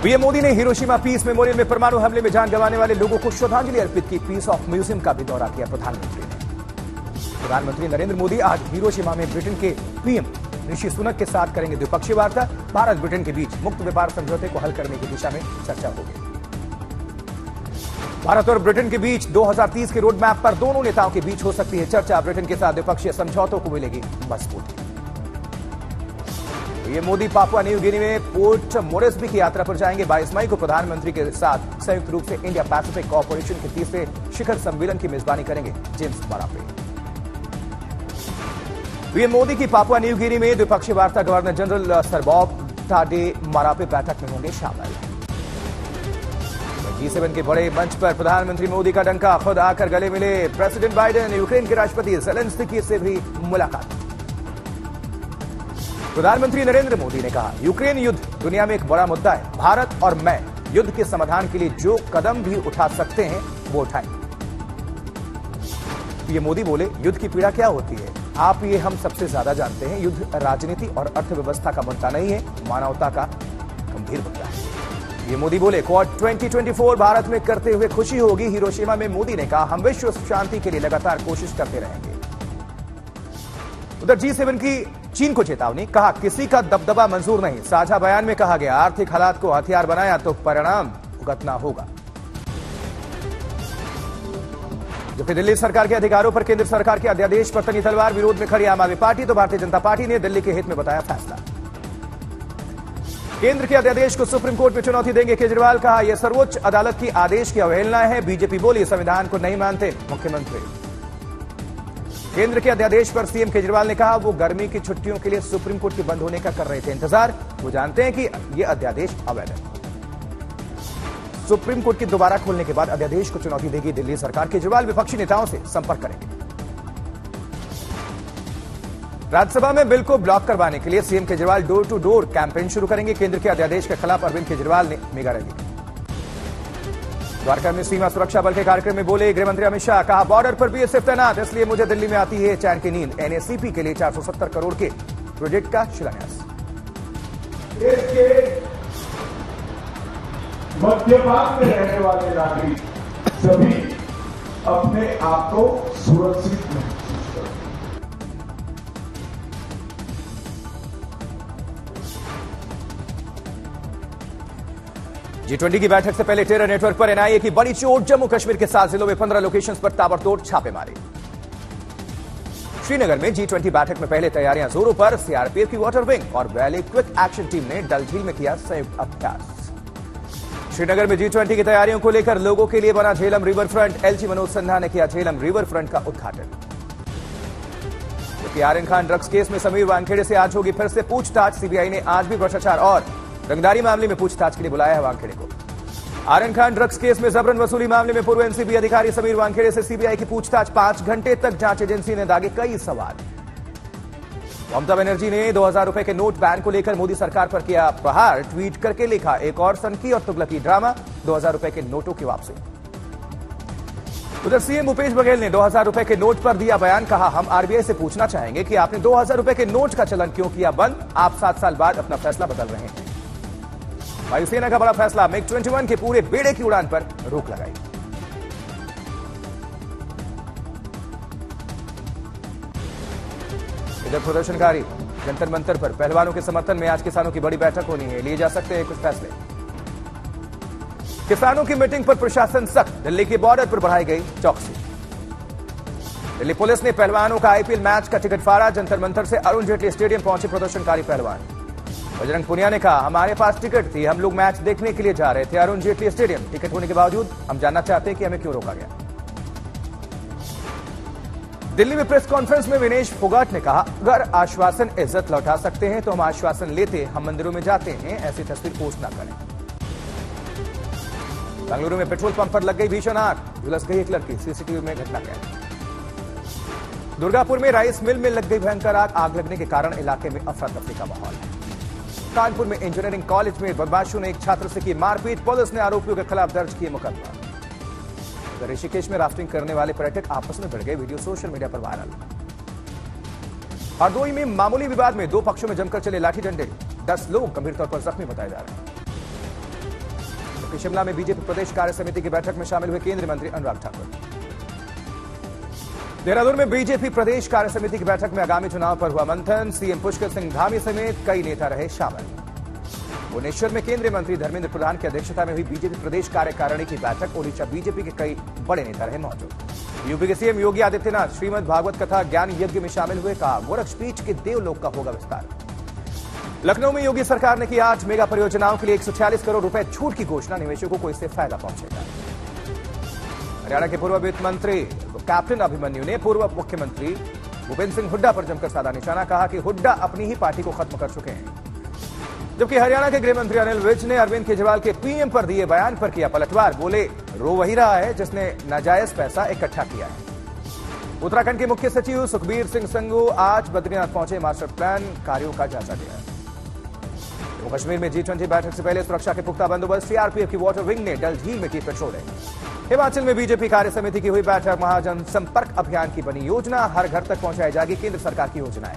PM Modi ने Hiroshima peace memorial में परमाणु हमले में जान गंवाने वाले लोगों को श्रद्धांजलि अर्पित की। पीस ऑफ म्यूजियम का भी दौरा किया प्रधानमंत्री नरेंद्र मोदी आज हिरोशिमा में ब्रिटेन के पीएम ऋषि सुनक के साथ करेंगे द्विपक्षीय वार्ता। भारत ब्रिटेन के बीच मुक्त व्यापार समझौते को हल करने की दिशा में चर्चा होगी। भारत और ब्रिटेन के बीच 2030 के रोड मैप पर दोनों नेताओं के बीच हो सकती है चर्चा। ब्रिटेन के साथ द्विपक्षीय समझौतों को मिलेगी मजबूती। ये मोदी पापुआ न्यू गिनी में पोर्ट मोरेस्बी की यात्रा पर जाएंगे। 22 मई को प्रधानमंत्री के साथ संयुक्त रूप से इंडिया पैसिफिक कोऑपरेशन के तीसरे शिखर सम्मेलन की मेजबानी करेंगे जेम्स मरापे। पीएम मोदी की पापुआ न्यू गिनी में द्विपक्षीय वार्ता। Governor general sir Bob Dadae Marape बैठक में होंगे शामिल। G7 के बड़े मंच पर प्रधानमंत्री मोदी का डंका, खुद आकर गले मिले प्रेसिडेंट बाइडेन। यूक्रेन के राष्ट्रपति ज़ेलेंस्की से भी मुलाकात। प्रधानमंत्री नरेंद्र मोदी ने कहा, यूक्रेन युद्ध दुनिया में एक बड़ा मुद्दा है। भारत और मैं युद्ध के समाधान के लिए जो कदम भी उठा सकते हैं वो उठाएं। ये मोदी बोले, युद्ध की पीड़ा क्या होती है आप ये हम सबसे ज्यादा जानते हैं। युद्ध राजनीति और अर्थव्यवस्था का मुद्दा नहीं है, मानवता का गंभीर मुद्दा है। ये मोदी बोले, क्वाड 2024 भारत में करते हुए खुशी होगी। हिरोशिमा में मोदी ने कहा, हम विश्व शांति के लिए लगातार कोशिश करते रहेंगे। उधर G7 की चीन को चेतावनी, कहा किसी का दबदबा मंजूर नहीं। साझा बयान में कहा गया, आर्थिक हालात को हथियार बनाया तो परिणाम भुगतना होगा। जबकि दिल्ली सरकार के अधिकारों पर केंद्र सरकार के अध्यादेश पर तनी तलवार। विरोध में खड़ी आम आदमी पार्टी तो भारतीय जनता पार्टी ने दिल्ली के हित में बताया फैसला। केंद्र के अध्यादेश को सुप्रीम कोर्ट में चुनौती देंगे केजरीवाल। कहा, यह सर्वोच्च अदालत की आदेश की अवहेलना है। बीजेपी बोली, संविधान को नहीं मानते मुख्यमंत्री। केंद्र के अध्यादेश पर सीएम केजरीवाल ने कहा, वो गर्मी की छुट्टियों के लिए सुप्रीम कोर्ट के बंद होने का कर रहे थे इंतजार। वो जानते हैं कि यह अध्यादेश अवैध है। सुप्रीम कोर्ट के दोबारा खोलने के बाद अध्यादेश को चुनौती देगी दिल्ली सरकार। केजरीवाल विपक्षी नेताओं से संपर्क करेंगे। राज्यसभा में बिल को ब्लॉक करवाने के लिए CM Kejriwal door to door campaign शुरू करेंगे। केंद्र के अध्यादेश के खिलाफ अरविंद केजरीवाल ने मेगा रैली की। द्वारका में सीमा सुरक्षा बल के कार्यक्रम में बोले गृहमंत्री अमित शाह। कहा, बॉर्डर पर बीएसएफ तैनात, इसलिए मुझे दिल्ली में आती है चैन की नींद। एनएसीपी के लिए 470 करोड़ के प्रोजेक्ट का शिलान्यास। देश के मध्य भाग में रहने वाले नागरिक सभी अपने आप को सुरक्षित महसूस करें। G20 की बैठक से पहले टेरर नेटवर्क पर एनआईए की बड़ी चोट। जम्मू कश्मीर के 7 जिलों में 15 लोकेशंस पर ताबड़तोड़ छापे मारे। श्रीनगर में G20 बैठक में पहले तैयारियां जोरों पर। सीआरपीएफ की वाटर विंग और वैली क्विक एक्शन टीम ने डल झील में किया संयुक्त अभ्यास। श्रीनगर में G20 की तैयारियों को लेकर लोगों के लिए बना Jhelum river front. LG Manoj Sinha ने किया झेलम रिवर फ्रंट का उद्घाटन। जबकि आर्यन खान ड्रग्स केस में समीर वानखेड़े से आज होगी फिर से पूछताछ। सीबीआई ने आज भी भ्रष्टाचार और रंगदारी मामले में पूछताछ के लिए बुलाया है वानखेड़े को। आर्यन खान ड्रग्स केस में जबरन वसूली मामले में पूर्व एनसीबी अधिकारी समीर वानखेड़े से सीबीआई की पूछताछ। 5 घंटे तक जांच एजेंसी ने दागे कई सवाल। ममता बनर्जी ने 2000 रुपए के नोट बैन को लेकर मोदी सरकार पर किया प्रहार। ट्वीट करके लिखा, एक और सनकी और तुगलकी ड्रामा, 2000 रुपए के नोटों की वापसी। उधर सीएम भूपेश बघेल ने 2000 रुपए के नोट पर दिया बयान। कहा, हम आरबीआई से पूछना चाहेंगे कि आपने 2000 रुपए के नोट का चलन क्यों किया बंद। आप 7 साल बाद अपना फैसला बदल रहे हैं। वायुसेना का बड़ा फैसला, मिग 21 के पूरे बेड़े की उड़ान पर रोक लगाई। इधर प्रदर्शनकारी जंतर मंतर पर पहलवानों के समर्थन में आज किसानों की बड़ी बैठक होनी है। लिए जा सकते हैं कुछ फैसले। किसानों की मीटिंग पर प्रशासन सख्त। दिल्ली के बॉर्डर पर बढ़ाई गई चौकसी। दिल्ली पुलिस ने पहलवानों का आईपीएल मैच का टिकट फाड़ा। जंतर मंतर से अरुण जेटली स्टेडियम पहुंचे प्रदर्शनकारी पहलवान। बजरंग पुनिया ने कहा, हमारे पास टिकट थी, हम लोग मैच देखने के लिए जा रहे थे अरुण जेटली स्टेडियम। टिकट होने के बावजूद हम जानना चाहते हैं कि हमें क्यों रोका गया। दिल्ली में प्रेस कॉन्फ्रेंस में विनेश फोगाट ने कहा, अगर आश्वासन इज्जत लौटा सकते हैं तो हम आश्वासन लेते, हम मंदिरों में जाते हैं, ऐसी तस्वीर पोस्ट ना करें। बेंगलुरु में पेट्रोल पंप पर लग गई भीषण आग, झुलस गई एक लड़की। सीसीटीवी में घटना कैद। दुर्गापुर में राइस मिल में लग गई भयंकर आग। आग लगने के कारण इलाके में अफरा तफरी का माहौल है। कानपुर में इंजीनियरिंग कॉलेज में बदमाशों ने एक छात्र से की मारपीट। पुलिस ने आरोपियों के खिलाफ दर्ज किए मुकदमा। ऋषिकेश में राफ्टिंग करने वाले पर्यटक आपस में भिड़ गए, वीडियो सोशल मीडिया पर वायरल। हरदोई में मामूली विवाद में 2 पक्षों में जमकर चले लाठी डंडे। 10 लोग गंभीर तौर पर जख्मी बताए जा रहे हैं। जबकि शिमला में बीजेपी प्रदेश कार्य समिति की बैठक में शामिल हुए केंद्रीय मंत्री अनुराग ठाकुर। देहरादून में बीजेपी प्रदेश कार्य समिति की बैठक में आगामी चुनाव पर हुआ मंथन। सीएम पुष्कर सिंह धामी समेत कई नेता रहे शामिल। भुवनेश्वर में केंद्रीय मंत्री धर्मेंद्र प्रधान की अध्यक्षता में हुई बीजेपी प्रदेश कार्यकारिणी की बैठक। ओडिशा बीजेपी के कई बड़े नेता रहे मौजूद। यूपी के सीएम योगी आदित्यनाथ श्रीमद् भागवत कथा ज्ञान यज्ञ में शामिल हुए। कहा, गोरक्षपीठ के देवलोक का होगा विस्तार। लखनऊ में योगी सरकार ने की 8 मेगा परियोजनाओं के लिए 146 करोड़ रुपए छूट की घोषणा। निवेशकों को इससे फायदा पहुंचेगा। हरियाणा के पूर्व वित्त मंत्री कैप्टन अभिमन्यु ने पूर्व मुख्यमंत्री भूपेंद्र सिंह हुड्डा पर जमकर साधा निशाना। कहा कि हुड्डा अपनी ही पार्टी को खत्म कर चुके हैं। जबकि हरियाणा के गृह मंत्री अनिल विज ने अरविंद केजरीवाल के पीएम पर दिए बयान पर किया पलटवार। बोले, रो वही रहा है जिसने नाजायज पैसा इकट्ठा किया है। उत्तराखंड के मुख्य सचिव सुखबीर सिंह संधू आज बद्रीनाथ पहुंचे। मास्टर प्लान कार्यों का जायजा लिया। जम्मू कश्मीर में G20 बैठक से पहले सुरक्षा के पुख्ता बंदोबस्त। सीआरपीएफ की वाटर विंग ने डल झील में की पेट्रोलिंग। हिमाचल में बीजेपी कार्य समिति की हुई बैठक। महाजन संपर्क अभियान की बनी योजना। हर घर तक पहुंचाई जाएगी केंद्र सरकार की योजनाएं।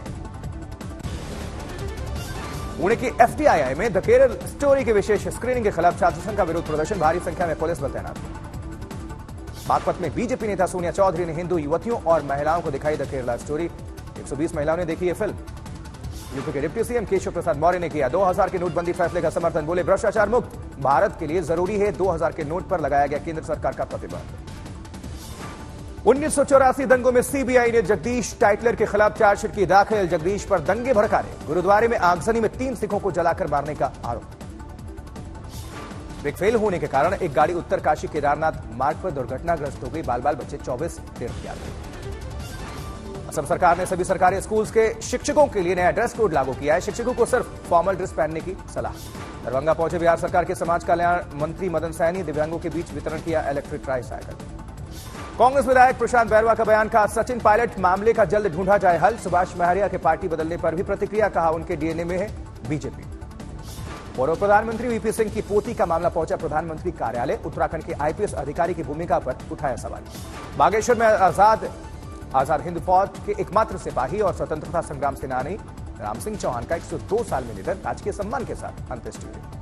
पुणे की FTII में द केरल स्टोरी के विशेष स्क्रीनिंग के खिलाफ छात्र संघ का विरोध प्रदर्शन। भारी संख्या में पुलिस बल तैनात। बागपत में बीजेपी नेता सोनिया चौधरी ने हिंदू युवतियों और महिलाओं को दिखाई द केरला स्टोरी। 120 महिलाओं ने देखी ये फिल्म। यूपी के डिप्टी सीएम केशव प्रसाद मौर्य ने किया 2000 के नोटबंदी फैसले का समर्थन। बोले, भ्रष्टाचार मुक्त भारत के लिए जरूरी है 2000 के नोट पर लगाया गया केंद्र सरकार का प्रतिबंध। 1984 दंगों में सीबीआई ने जगदीश टाइटलर के खिलाफ चार्जशीट की दाखिल। जगदीश पर दंगे भड़काने, गुरुद्वारे में आगजनी में 3 सिखों को जलाकर मारने का आरोप। ब्रेक फेल होने के कारण एक गाड़ी उत्तरकाशी केदारनाथ मार्ग पर दुर्घटनाग्रस्त हो गई। बाल बाल बच्चे 24 तीर्थ किया गया। असम सरकार ने सभी सरकारी स्कूल्स के शिक्षकों के लिए नया ड्रेस कोड लागू किया है। शिक्षकों को सिर्फ फॉर्मल ड्रेस पहनने की सलाह। दरभंगा पहुंचे बिहार सरकार के समाज कल्याण मंत्री मदन सैनी। दिव्यांगों के बीच वितरण किया इलेक्ट्रिक ट्राईसाइकिल। कांग्रेस विधायक प्रशांत बैरवा का बयान। कहा, सचिन पायलट मामले का जल्द ढूंढा जाए हल। सुभाष महरिया के पार्टी बदलने पर भी प्रतिक्रिया। कहा, उनके डीएनए में है बीजेपी। पूर्व प्रधानमंत्री वीपी सिंह की पोती का मामला पहुंचा प्रधानमंत्री कार्यालय। उत्तराखंड के आईपीएस अधिकारी की भूमिका पर उठाया सवाल। बागेश्वर में आजाद हिंद फौज के एकमात्र सिपाही और स्वतंत्रता संग्राम सेनानी राम सिंह चौहान का 102 साल में निधन। राजकीय सम्मान के साथ अंत्येष्टि हुई।